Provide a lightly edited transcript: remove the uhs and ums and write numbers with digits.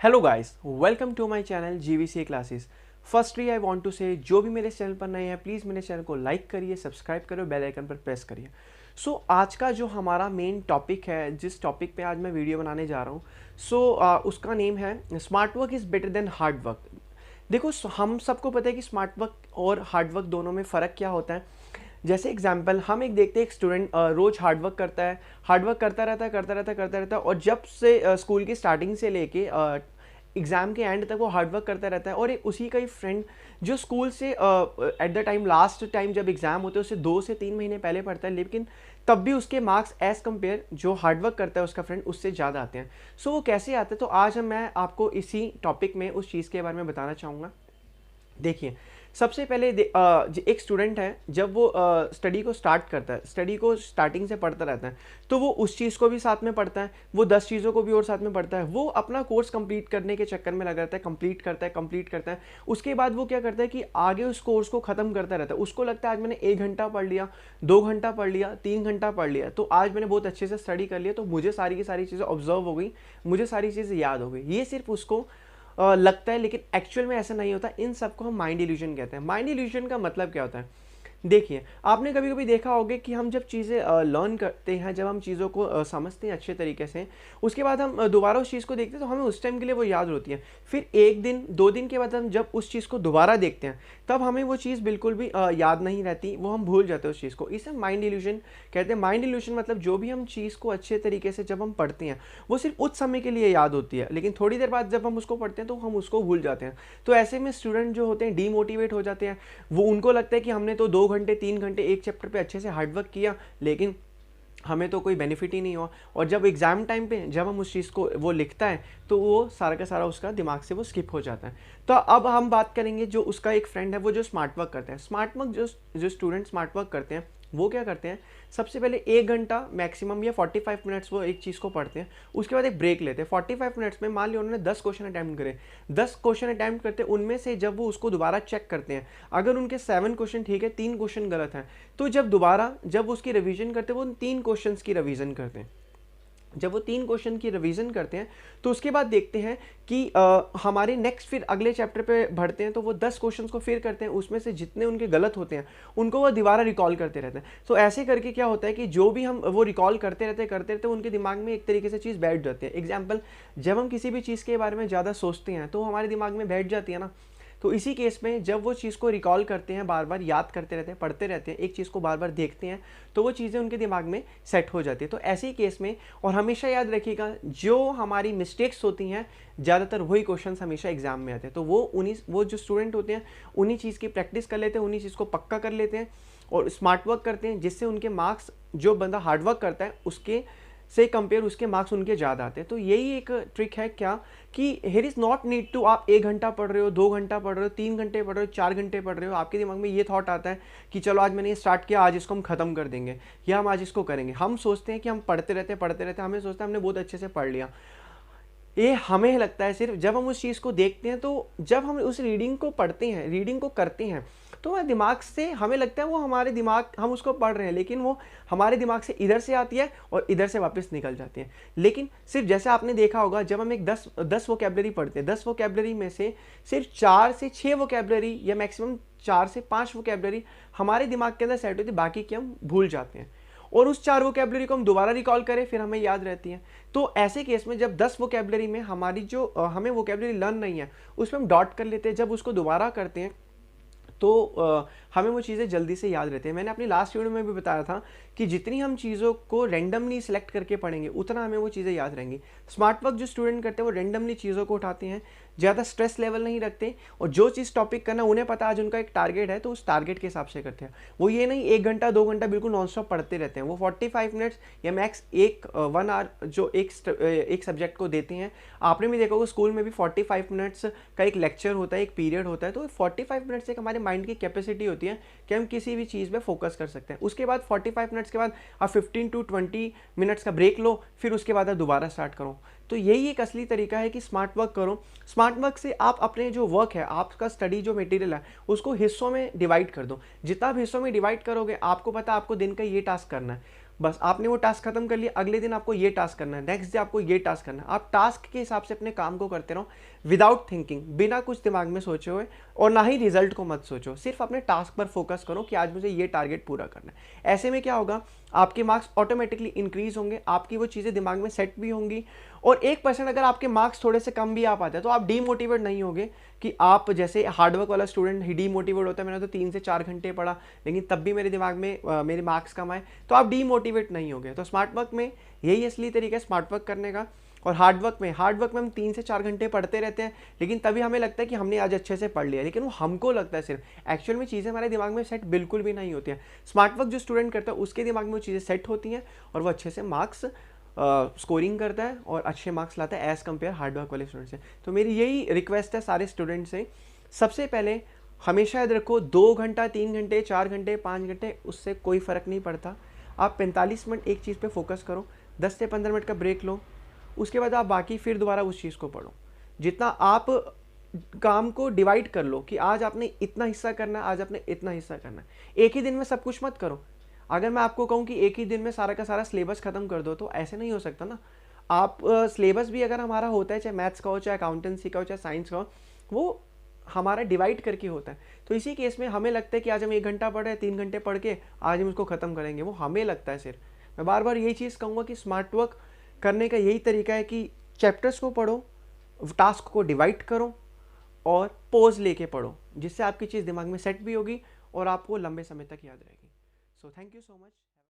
Hello guys, welcome to my channel GVCA classes. Firstly I want to say जो भी मेरे channel पर नए हैं प्लीज़ मेरे चैनल को लाइक करिए, सब्सक्राइब करिए, बेल आइकन पर प्रेस करिए। आज का जो हमारा मेन टॉपिक है, जिस टॉपिक पे आज मैं वीडियो बनाने जा रहा हूँ, उसका नेम है smart work is better than hard work. देखो, हम सबको पता है कि स्मार्ट वर्क और हार्ड वर्क दोनों में फ़र्क क्या होता है। जैसे एग्जाम्पल हम एक देखते हैं, एक स्टूडेंट रोज हार्डवर्क करता है, हार्डवर्क करता रहता है और जब से स्कूल की स्टार्टिंग से लेके एग्ज़ाम के एंड तक वो हार्डवर्क करता रहता है। और एक उसी का ही फ्रेंड जो स्कूल से at the time last time जब एग्ज़ाम होते हैं उससे 2 से 3 महीने पहले पढ़ता है, लेकिन तब भी उसके मार्क्स एज़ कम्पेयर जो हार्डवर्क करता है उसका फ्रेंड उससे ज़्यादा आते हैं। वो कैसे आते हैं, तो आज मैं आपको इसी टॉपिक में उस चीज़ के बारे में बताना चाहूँगा। देखिए, सबसे पहले एक स्टूडेंट है, जब वो स्टडी को स्टार्ट करता है, स्टडी को स्टार्टिंग से पढ़ता रहता है, तो वो उस चीज़ को भी साथ में पढ़ता है, वो 10 चीज़ों को भी और साथ में पढ़ता है। वो अपना कोर्स कंप्लीट करने के चक्कर में लगा रहता है, कंप्लीट करता है। उसके बाद वो क्या करता है कि आगे उस कोर्स को ख़त्म करता रहता है। उसको लगता है आज मैंने 1 घंटा पढ़ लिया, 2 घंटा पढ़ लिया, 3 घंटा पढ़ लिया, तो आज मैंने बहुत अच्छे से स्टडी कर लिया, तो मुझे सारी की सारी चीज़ें ऑब्जर्व हो गई, मुझे सारी चीज़ें याद हो गई। ये सिर्फ उसको लगता है, लेकिन एक्चुअल में ऐसा नहीं होता। इन सबको हम माइंड इल्यूजन कहते हैं। माइंड इल्यूजन का मतलब क्या होता है? देखिए, आपने कभी कभी देखा होगा कि हम जब चीज़ें लर्न करते हैं, जब हम चीज़ों को समझते हैं अच्छे तरीके से, उसके बाद हम दोबारा उस चीज़ को देखते हैं तो हमें उस टाइम के लिए वो याद होती है। फिर 1 दिन 2 दिन के बाद हम जब उस चीज़ को दोबारा देखते हैं तब हमें वो चीज़ बिल्कुल भी याद नहीं रहती, वो हम भूल जाते हैं उस चीज़ को। इसे माइंड इल्यूजन कहते हैं। माइंड इल्यूजन मतलब जो भी हम चीज़ को अच्छे तरीके से जब हम पढ़ते हैं वो सिर्फ उस समय के लिए याद होती है, लेकिन थोड़ी देर बाद जब हम उसको पढ़ते हैं तो हम उसको भूल जाते हैं। तो ऐसे में स्टूडेंट जो होते हैं डीमोटिवेट हो जाते हैं। वो उनको लगता है कि हमने तो 2 घंटे 3 घंटे एक चैप्टर पे अच्छे से हार्डवर्क किया, लेकिन हमें तो कोई बेनिफिट ही नहीं हुआ। और जब एग्जाम टाइम पे जब हम उस चीज़ को वो लिखता है तो वो सारा का सारा उसका दिमाग से वो स्किप हो जाता है। तो अब हम बात करेंगे जो उसका एक फ्रेंड है, वो जो स्मार्ट वर्क करते हैं। स्मार्ट वर्क जो स्टूडेंट स्मार्ट वर्क करते हैं वो क्या करते हैं, सबसे पहले 1 घंटा मैक्सिमम या 45 मिनट्स वो एक चीज़ को पढ़ते हैं। उसके बाद एक ब्रेक लेते हैं। 45 मिनट्स में मान लिया उन्होंने 10 क्वेश्चन अटैम्प्ट करे, 10 क्वेश्चन अटैम्प्ट करते हैं, उनमें से जब वो उसको दोबारा चेक करते हैं, अगर उनके 7 क्वेश्चन ठीक है, 3 क्वेश्चन गलत हैं, तो जब उसकी रिवीजन करते हैं वो उन 3 क्वेश्चन की रिवीजन करते हैं। जब वो 3 क्वेश्चन की रिवीजन करते हैं तो उसके बाद देखते हैं कि हमारे नेक्स्ट फिर अगले चैप्टर पे बढ़ते हैं, तो वो 10 क्वेश्चंस को फिर करते हैं, उसमें से जितने उनके गलत होते हैं उनको वो दोबारा रिकॉल करते रहते हैं। तो ऐसे करके क्या होता है कि जो भी हम वो रिकॉल करते रहते उनके दिमाग में एक तरीके से चीज़ बैठ जाती है। एग्जाम्पल, जब हम किसी भी चीज़ के बारे में ज़्यादा सोचते हैं तो हमारे दिमाग में बैठ जाती है ना। तो इसी केस में जब वो चीज़ को रिकॉल करते हैं, बार बार याद करते रहते हैं, पढ़ते रहते हैं, एक चीज़ को बार बार देखते हैं, तो वो चीज़ें उनके दिमाग में सेट हो जाती है। तो ऐसे ही केस में, और हमेशा याद रखिएगा, जो हमारी मिस्टेक्स होती हैं ज़्यादातर वही क्वेश्चंस हमेशा एग्जाम में आते हैं। तो वो जो स्टूडेंट होते हैं उन्हीं चीज़ की प्रैक्टिस कर लेते हैं, उन्हीं चीज़ को पक्का कर लेते हैं और स्मार्ट वर्क करते हैं, जिससे उनके मार्क्स, जो बंदा हार्डवर्क करता है उसके से कंपेयर उसके मार्क्स उनके ज़्यादा आते हैं। तो यही एक ट्रिक है क्या, कि here is not need to आप 1 घंटा पढ़ रहे हो, 2 घंटा पढ़ रहे हो, 3 घंटे पढ़ रहे हो, 4 घंटे पढ़ रहे हो, आपके दिमाग में ये थॉट आता है कि चलो आज मैंने ये स्टार्ट किया, आज इसको हम ख़त्म कर देंगे या हम आज इसको करेंगे। हम सोचते हैं कि हम पढ़ते रहते, हमें सोचते हैं हमने बहुत अच्छे से पढ़ लिया। ये हमें लगता है सिर्फ जब हम उस चीज़ को देखते हैं, तो जब हम उस रीडिंग को पढ़ते हैं, रीडिंग को करते हैं, तो वह दिमाग से हमें लगता है वो हमारे दिमाग, हम उसको पढ़ रहे हैं, लेकिन वो हमारे दिमाग से इधर से आती है और इधर से वापस निकल जाती है। लेकिन सिर्फ जैसे आपने देखा होगा, जब हम एक 10 वोकैबुलरी पढ़ते हैं, 10 वोकैबुलरी में से सिर्फ 4 से 6 वोकैबुलरी या मैक्सिमम 4 से 5 वोकैबुलरी हमारे दिमाग के अंदर सेट होती है, बाकी की हम भूल जाते हैं। और उस 4 वोकैबुलरी को हम दोबारा रिकॉल करें, फिर हमें याद रहती है। तो ऐसे केस में जब 10 वोकैबुलरी में हमारी जो हमें वोकैबुलरी लर्न नहीं है उसमें हम डॉट कर लेते हैं, जब उसको दोबारा करते हैं तो हमें वो चीज़ें जल्दी से याद रहती हैं। मैंने अपनी लास्ट वीडियो में भी बताया था कि जितनी हम चीज़ों को रैंडमली सेलेक्ट करके पढ़ेंगे उतना हमें वो चीज़ें याद रहेंगी। स्मार्ट वर्क जो स्टूडेंट करते हैं वो रैंडमली चीज़ों को उठाते हैं, ज़्यादा स्ट्रेस लेवल नहीं रखते, और जो चीज़ टॉपिक करना उन्हें पता आज उनका एक टारगेट है तो उस टारगेट के हिसाब से करते हैं। वो ये नहीं 1 घंटा 2 घंटा बिल्कुल नॉन स्टॉप पढ़ते रहते हैं। वो 45 मिनट्स या मैक्स 1 आवर जो एक सब्जेक्ट को देते हैं। आपने भी देखा होगा स्कूल में भी 45 मिनट्स का एक लेक्चर होता है, एक पीरियड होता है। तो 45 मिनट्स एक हमारे माइंड की कैपेसिटी होती है कि हम किसी भी चीज़ पे फोकस कर सकते हैं। उसके बाद 45 मिनट्स के बाद आप 15 to 20 मिनट्स का ब्रेक लो, फिर उसके बाद आप दोबारा स्टार्ट करो। तो यही एक असली तरीका है कि स्मार्ट वर्क करो। स्मार्ट वर्क से आप अपने जो वर्क है, आपका स्टडी जो मटेरियल है, उसको हिस्सों में डिवाइड कर दो। जितना आप हिस्सों में डिवाइड करोगे, आपको पता है आपको दिन का ये टास्क करना है, बस आपने वो टास्क खत्म कर लिया, अगले दिन आपको ये टास्क करना है, नेक्स्ट डे आपको ये टास्क करना है। आप टास्क के हिसाब से अपने काम को करते रहो विदाउट थिंकिंग, बिना कुछ दिमाग में सोचे हुए, और ना ही रिजल्ट को मत सोचो, सिर्फ अपने टास्क पर फोकस करो कि आज मुझे ये टारगेट पूरा करना है। ऐसे में क्या होगा, आपके मार्क्स ऑटोमेटिकली इंक्रीज होंगे, आपकी वो चीज़ें दिमाग में सेट भी होंगी। और 1% अगर आपके मार्क्स थोड़े से कम भी आ पाते हैं तो आप डीमोटिवेट नहीं होगे कि आप जैसे हार्डवर्क वाला स्टूडेंट ही डीमोटिवेट होता है, मैंने तो 3 से 4 घंटे पढ़ा लेकिन तब भी मेरे दिमाग में मेरे मार्क्स कम आए, तो आप डीमोटिवेट नहीं होगे। तो स्मार्ट वर्क में यही असली तरीका है स्मार्ट वर्क करने का। और हार्डवर्क में हम 3 से 4 घंटे पढ़ते रहते हैं, लेकिन तभी हमें लगता है कि हमने आज अच्छे से पढ़ लिया, लेकिन वो हमको लगता है सिर्फ, एक्चुअल में चीज़ें हमारे दिमाग में सेट बिल्कुल भी नहीं होती हैं। स्मार्ट वर्क जो स्टूडेंट करता है उसके दिमाग में वो चीज़ें सेट होती हैं और वो अच्छे से मार्क्स स्कोरिंग करता है और अच्छे मार्क्स लाता है एज़ कम्पेयर हार्डवर्क वाले स्टूडेंट से। तो मेरी यही रिक्वेस्ट है सारे स्टूडेंट से, सबसे पहले हमेशा याद रखो 2 घंटा, 3 घंटे, 4 घंटे, 5 घंटे, उससे कोई फ़र्क नहीं पड़ता। आप 45 मिनट एक चीज़ पे फोकस करो, 10 से 15 मिनट का ब्रेक लो, उसके बाद आप बाकी फिर दोबारा उस चीज़ को पढ़ो। जितना आप काम को डिवाइड कर लो कि आज आपने इतना हिस्सा करना है, आज आपने इतना हिस्सा करना है। एक ही दिन में सब कुछ मत करो। अगर मैं आपको कहूँ कि एक ही दिन में सारा का सारा सिलेबस खत्म कर दो तो ऐसे नहीं हो सकता ना। आप सिलेबस भी अगर हमारा होता है, चाहे मैथ्स का हो, चाहे अकाउंटेंसी का हो, चाहे साइंस का हो, वो हमारा डिवाइड करके होता है। तो इसी केस में हमें लगता है कि आज हम 1 घंटा पढ़े, 3 घंटे पढ़ के आज हम उसको ख़त्म करेंगे, वो हमें लगता है सिर्फ। मैं बार बार यही चीज़ कहूँगा कि स्मार्ट वर्क करने का यही तरीका है कि चैप्टर्स को पढ़ो, टास्क को डिवाइड करो और पॉज लेके पढ़ो, जिससे आपकी चीज़ दिमाग में सेट भी होगी और आपको लंबे समय तक याद रहेगी। So thank you so much.